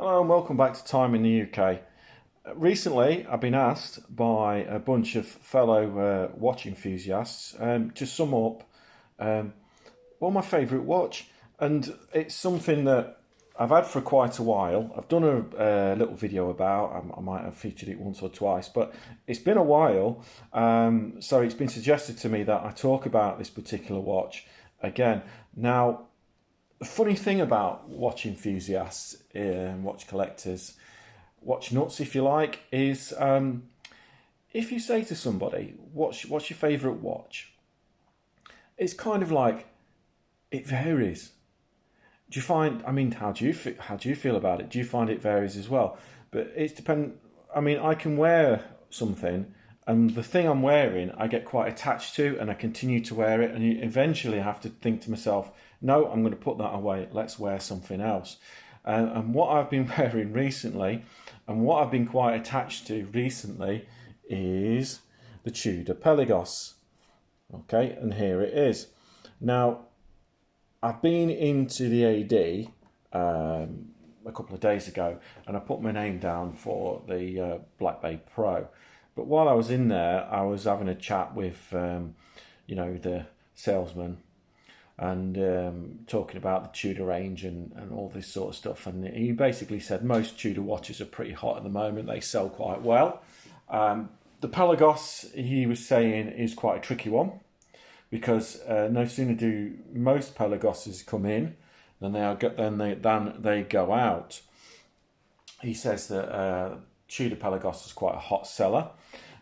Hello and welcome back to Time in the UK. Recently, I've been asked by a bunch of fellow watch enthusiasts to sum up my favourite watch, and it's something that I've had for quite a while. I've done a little video about. I might have featured it once or twice, but it's been a while. So it's been suggested to me that I talk about this particular watch again. Now, the funny thing about watch enthusiasts and watch collectors, watch nuts if you like, is if you say to somebody, what's your favourite watch? It's kind of like, it varies. Do you find, how do you feel about it? Do you find it varies as well? But it's depend. I can wear something, and the thing I'm wearing, I get quite attached to, and I continue to wear it, and eventually I have to think to myself, no, I'm going to put that away. Let's wear something else. And what I've been wearing recently, and what I've been quite attached to recently, is the Tudor Pelagos. Okay, and here it is. Now, I've been into the AD a couple of days ago, and I put my name down for the Black Bay Pro. But while I was in there, I was having a chat with, the salesman, and talking about the Tudor range and all this sort of stuff. And he basically said most Tudor watches are pretty hot at the moment. They sell quite well. The Pelagos, he was saying, is quite a tricky one, because no sooner do most Pelagoses come in than they go out. He says that Tudor Pelagos is quite a hot seller.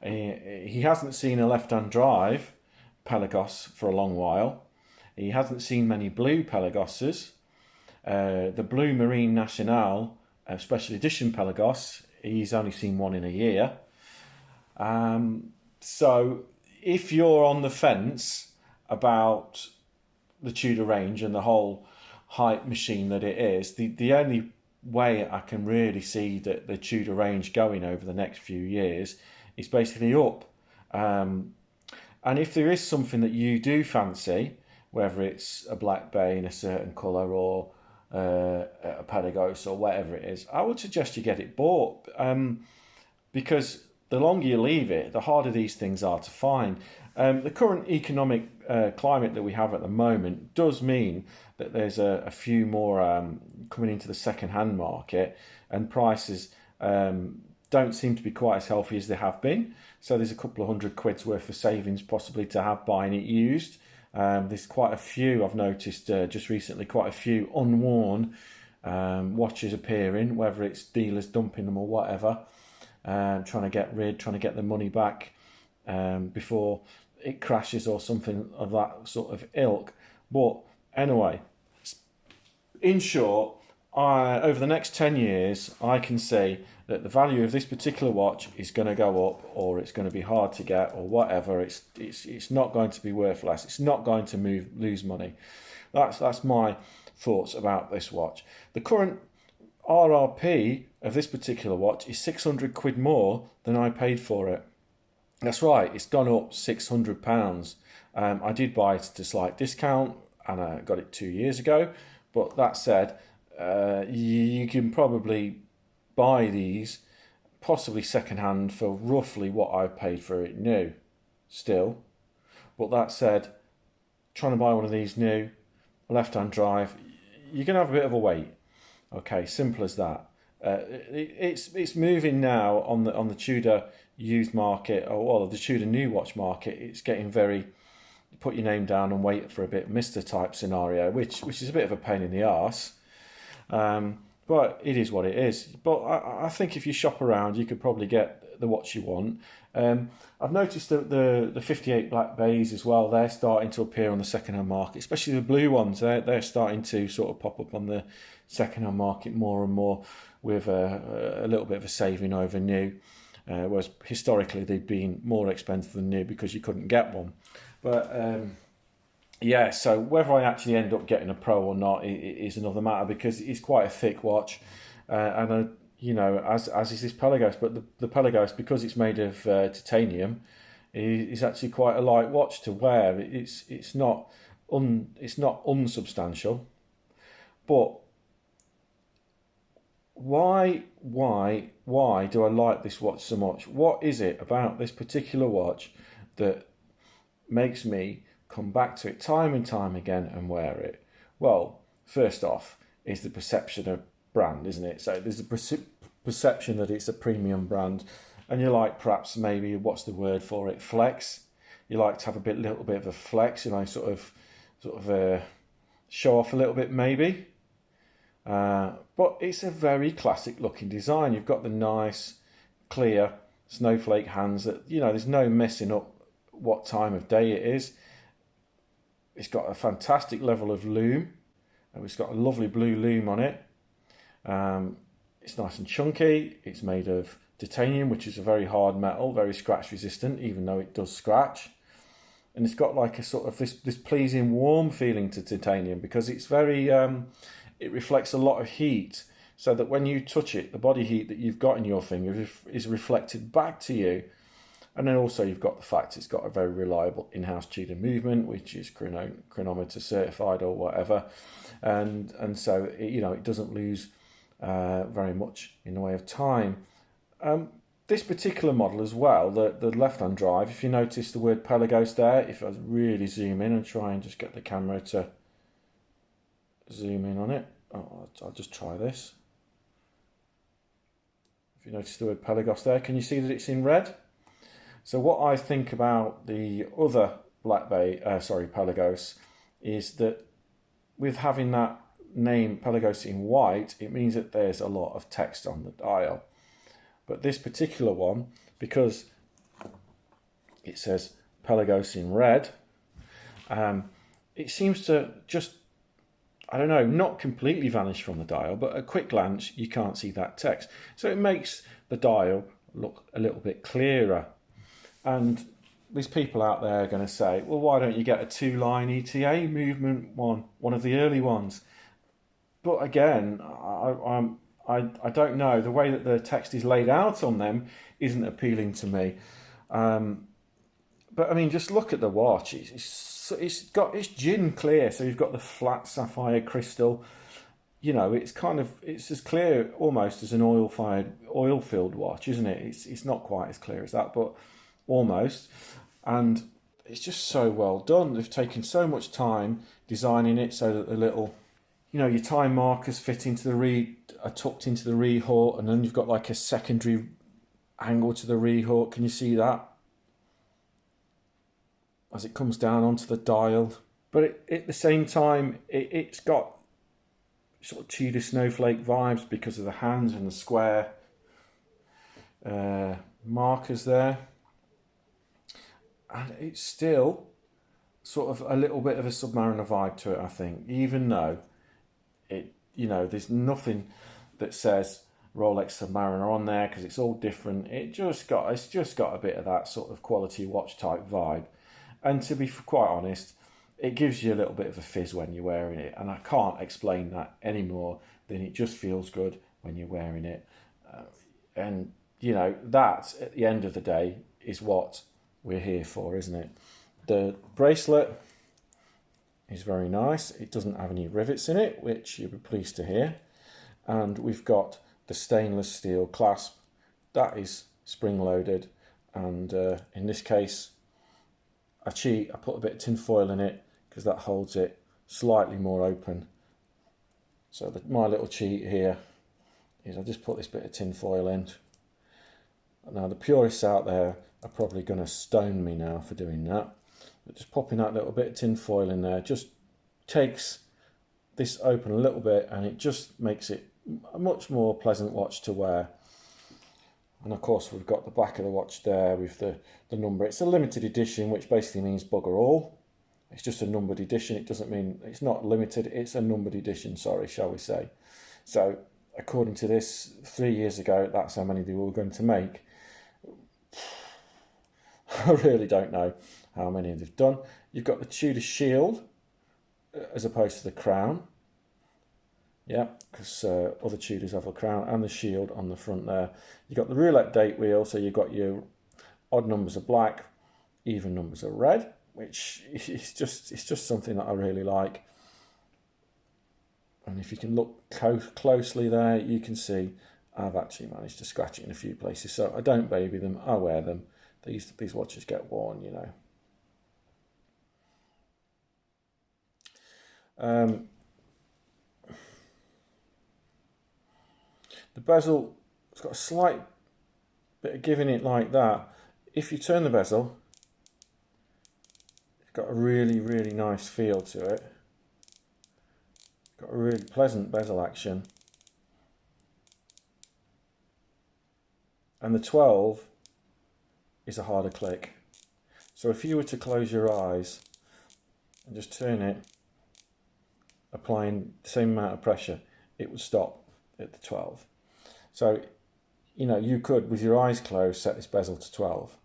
He hasn't seen a left-hand drive Pelagos for a long while. He hasn't seen many blue Pelagoses. The Blue Marine National Special Edition Pelagos, he's only seen one in a year. So if you're on the fence about the Tudor range and the whole hype machine that it is, the only way I can really see that the Tudor range going over the next few years is basically up. And if there is something that you do fancy, whether it's a Black Bay in a certain colour or a Pelagos or whatever it is, I would suggest you get it bought, because the longer you leave it, the harder these things are to find. The current economic climate that we have at the moment does mean that there's a few more coming into the second-hand market, and prices don't seem to be quite as healthy as they have been. So there's a couple of £100 worth of savings possibly to have buying it used. There's quite a few, I've noticed just recently, quite a few unworn watches appearing, whether it's dealers dumping them or whatever, trying to get the money back before it crashes or something of that sort of ilk. But anyway, in short, over the next 10 years, I can see that the value of this particular watch is going to go up, or it's going to be hard to get, or whatever. It's not going to be worth less. It's not going to lose money. That's my thoughts about this watch. The current RRP of this particular watch is £600 more than I paid for it. That's right, it's gone up £600. I did buy it at a slight discount, and I got it 2 years ago. But that said, you can probably buy these possibly second-hand for roughly what I paid for it new still. But that said, trying to buy one of these new, left-hand drive, you're going to have a bit of a wait. Okay, simple as that. It's moving now on the Tudor used market, or the Tudor new watch market. It's getting very put your name down and wait for a bit Mr. type scenario, which is a bit of a pain in the arse. But it is what it is. But I think if you shop around, you could probably get the watch you want. I've noticed that the 58 Black Bays as well, they're starting to appear on the second-hand market, especially the blue ones. They're starting to sort of pop up on the second-hand market more and more, with a little bit of a saving over new. Whereas historically they've been more expensive than new because you couldn't get one. But yeah, so whether I actually end up getting a Pro or not is another matter, because it's quite a thick watch, and as is this Pelagos. But the Pelagos, because it's made of titanium, is actually quite a light watch to wear. It's not unsubstantial, but why do I like this watch so much? What is it about this particular watch that makes me come back to it time and time again and wear it? Well, first off is the perception of brand, isn't it? So there's a perception that it's a premium brand, and you like, perhaps maybe, what's the word for it, flex. You like to have little bit of a flex, you know, sort of show off a little bit maybe. But it's a very classic looking design. You've got the nice clear snowflake hands that, you know, there's no messing up what time of day it is. It's got a fantastic level of lume. It's got a lovely blue lume on it. It's nice and chunky. It's made of titanium, which is a very hard metal, very scratch resistant, even though it does scratch. And it's got like a sort of this pleasing warm feeling to titanium, because it's very it reflects a lot of heat, so that when you touch it, the body heat that you've got in your finger is reflected back to you. And then also you've got the fact it's got a very reliable in-house Tudor movement, which is chronometer certified or whatever, and so it, you know, it doesn't lose very much in the way of time. This particular model as well, the left-hand drive, if you notice the word pelagos there, if I really zoom in and try and just get the camera to zoom in on it, I'll just try this. If you notice the word pelagos there, can you see that it's in red? So what I think about the other pelagos is that with having that name pelagos in white, it means that there's a lot of text on the dial. But this particular one, because it says pelagos in red, it seems to just, I don't know, not completely vanish from the dial, but at a quick glance you can't see that text. So it makes the dial look a little bit clearer. And there's people out there going to say, well, why don't you get a 2-line ETA movement one of the early ones? But again, I don't know. The way that the text is laid out on them isn't appealing to me. But I mean, just look at the watch. It's gin clear. So you've got the flat sapphire crystal. You know, it's as clear almost as an oil-filled watch, isn't it? It's not quite as clear as that, but almost. And it's just so well done. They've taken so much time designing it so that the little, you know, your time markers fit into the are tucked into the rehaut, and then you've got like a secondary angle to the rehaut. Can you see that? As it comes down onto the dial. But at the same time, it's got sort of Tudor snowflake vibes because of the hands and the square markers there. And it's still sort of a little bit of a Submariner vibe to it, I think, even though it, you know, there's nothing that says Rolex Submariner on there, because it's all different. It's just got a bit of that sort of quality watch type vibe. And to be quite honest, it gives you a little bit of a fizz when you're wearing it, and I can't explain that any more than it just feels good when you're wearing it. And you know, that at the end of the day is what we're here for, isn't it? The bracelet is very nice. It doesn't have any rivets in it, which you'll be pleased to hear. And we've got the stainless steel clasp that is spring loaded, and in this case I put a bit of tin foil in it because that holds it slightly more open. So my little cheat here is I just put this bit of tin foil in. Now the purists out there are probably going to stone me now for doing that, but just popping that little bit of tin foil in there just takes this open a little bit, and it just makes it a much more pleasant watch to wear. And of course we've got the back of the watch there with the number. It's a limited edition, which basically means bugger all. It's just a numbered edition. It doesn't mean it's not limited. It's a numbered edition, sorry, shall we say. So according to this, 3 years ago, that's how many they were going to make. I really don't know how many they've done. You've got the Tudor shield as opposed to the crown. Yeah, because other Tudors have a crown and the shield on the front there. You've got the roulette date wheel, so you've got your odd numbers are black, even numbers are red, which is just something that I really like. And if you can look closely there, you can see I've actually managed to scratch it in a few places. So I don't baby them, I wear them. These watches get worn, you know. The bezel, it's got a slight bit of giving it like that. If you turn the bezel, it's got a really, really nice feel to it. Got a really pleasant bezel action. And the 12 is a harder click. So if you were to close your eyes and just turn it, applying the same amount of pressure, it would stop at the 12. So, you know, you could, with your eyes closed, set this bezel to 12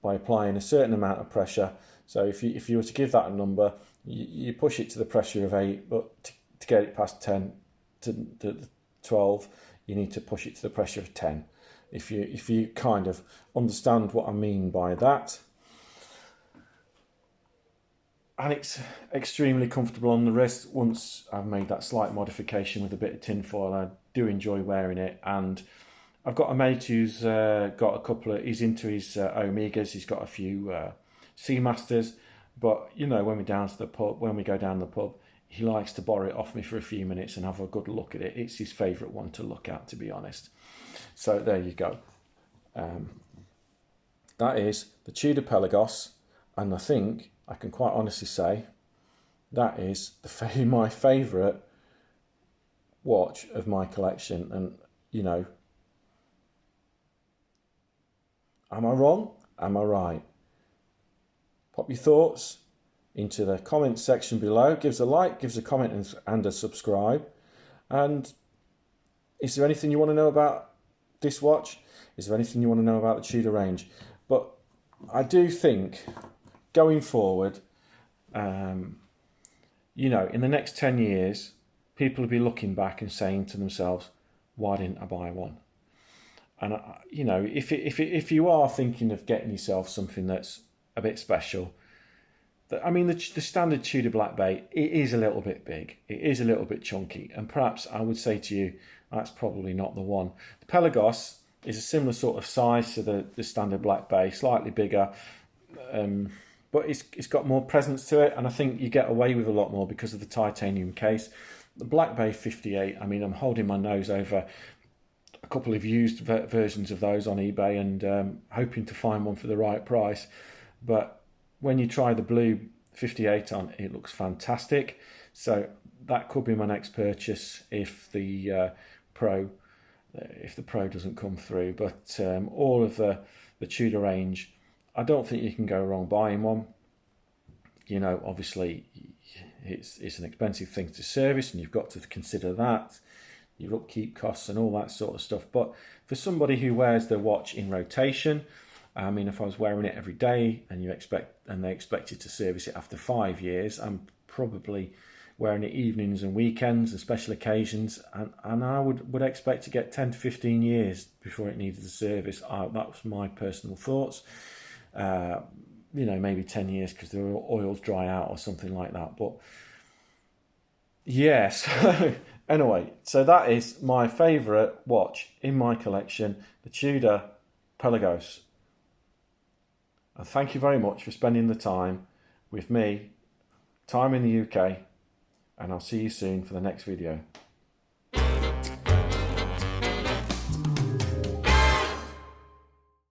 by applying a certain amount of pressure. So if you were to give that a number, you push it to the pressure of 8, but to get it past 10 to 12, you need to push it to the pressure of 10. If you kind of understand what I mean by that. And it's extremely comfortable on the wrist. Once I've made that slight modification with a bit of tinfoil, I do enjoy wearing it. And I've got a mate who's got a couple of, he's into his Omegas, he's got a few Seamasters, but you know, when we go down the pub, he likes to borrow it off me for a few minutes and have a good look at it. It's his favourite one to look at, to be honest. So there you go. That is the Tudor Pelagos, and I think I can quite honestly say that is my favourite watch of my collection. And you know, am I wrong? Am I right? Pop your thoughts into the comments section below. Give us a like, give us a comment and a subscribe. And is there anything you want to know about this watch? Is there anything you want to know about the Tudor range? But I do think going forward, you know, in the next 10 years, people will be looking back and saying to themselves, why didn't I buy one? And, you know, if you are thinking of getting yourself something that's a bit special, I mean, the standard Tudor Black Bay, it is a little bit big. It is a little bit chunky. And perhaps I would say to you, that's probably not the one. The Pelagos is a similar sort of size to the standard Black Bay, slightly bigger. But it's got more presence to it. And I think you get away with a lot more because of the titanium case. The Black Bay 58, I mean, I'm holding my nose over a couple of used versions of those on eBay and hoping to find one for the right price. But when you try the blue 58 on, it looks fantastic. So that could be my next purchase if the Pro doesn't come through. But all of the Tudor range, I don't think you can go wrong buying one. You know, obviously it's an expensive thing to service, and you've got to consider that, your upkeep costs and all that sort of stuff. But for somebody who wears the watch in rotation, I mean, if I was wearing it every day and they expect you to service it after 5 years, I'm probably wearing it evenings and weekends and special occasions, and I would expect to get 10 to 15 years before it needed a service. That was my personal thoughts. You know, maybe 10 years because the oils dry out or something like that. But yes, anyway, so that is my favourite watch in my collection, the Tudor Pelagos. And thank you very much for spending the time with me, time in the UK, and I'll see you soon for the next video.